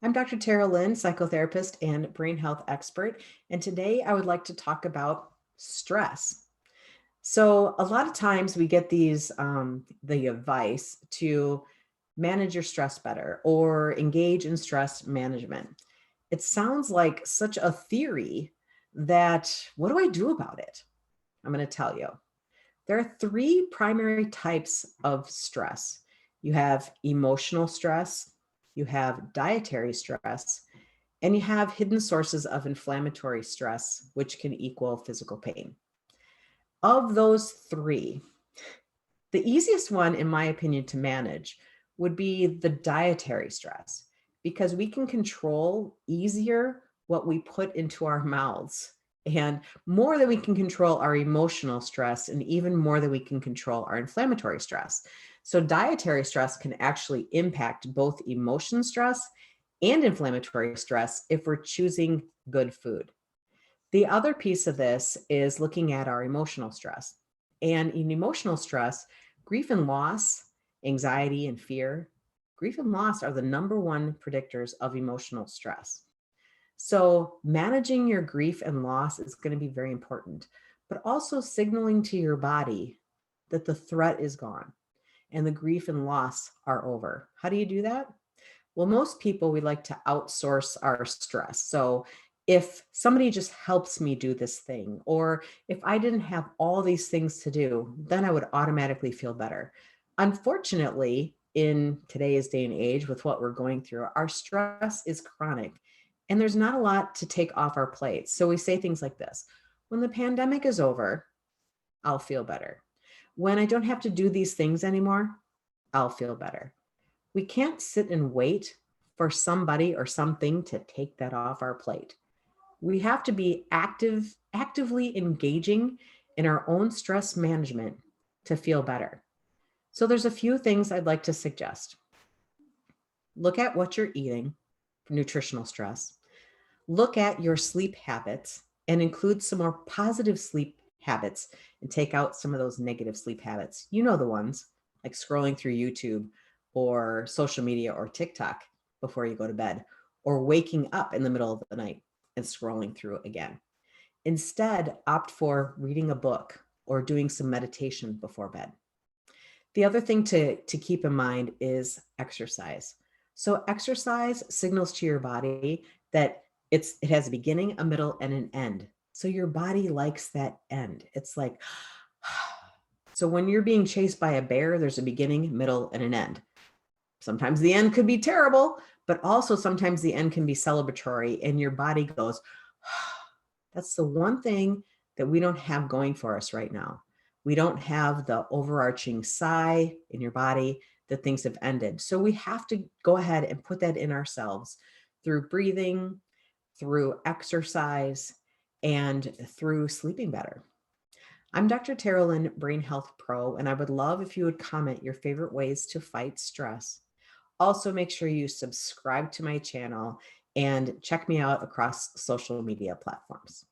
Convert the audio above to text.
I'm Dr. Teralyn, psychotherapist and brain health expert, and today I would like to talk about stress. So, a lot of times we get the advice to manage your stress better or engage in stress management. It sounds like such a theory that what do I do about it? I'm going to tell you. There are three primary types of stress. You have emotional stress, you have dietary stress, and you have hidden sources of inflammatory stress, which can equal physical pain. Of those three, the easiest one, in my opinion, to manage would be the dietary stress, because we can control easier what we put into our mouths, and more than we can control our emotional stress, and even more than we can control our inflammatory stress. So dietary stress can actually impact both emotion stress and inflammatory stress if we're choosing good food. The other piece of this is looking at our emotional stress. And in emotional stress, grief and loss, anxiety and fear, grief and loss are the number one predictors of emotional stress. So, managing your grief and loss is going to be very important, but also signaling to your body that the threat is gone and the grief and loss are over. How do you do that? Well, most people, we like to outsource our stress. So if somebody just helps me do this thing, or if I didn't have all these things to do, then I would automatically feel better. Unfortunately, in today's day and age, with what we're going through, our stress is chronic and there's not a lot to take off our plates. So we say things like this: when the pandemic is over, I'll feel better. When I don't have to do these things anymore, I'll feel better. We can't sit and wait for somebody or something to take that off our plate. We have to be actively engaging in our own stress management to feel better. So there's a few things I'd like to suggest. Look at what you're eating for nutritional stress. Look at your sleep habits and include some more positive sleep habits and take out some of those negative sleep habits. You know the ones like scrolling through YouTube or social media or TikTok before you go to bed, or waking up in the middle of the night and scrolling through again. Instead, opt for reading a book or doing some meditation before bed. The other thing to keep in mind is exercise. So exercise signals to your body that it has a beginning, a middle, and an end. So your body likes that end. It's like, so when you're being chased by a bear, there's a beginning, middle, and an end. Sometimes the end could be terrible, but also sometimes the end can be celebratory and your body goes, that's the one thing that we don't have going for us right now. We don't have the overarching sigh in your body that things have ended. So we have to go ahead and put that in ourselves through breathing, through exercise, and through sleeping better. I'm Dr. Teralyn, Brain Health Pro, and I would love if you would comment your favorite ways to fight stress. Also, make sure you subscribe to my channel and check me out across social media platforms.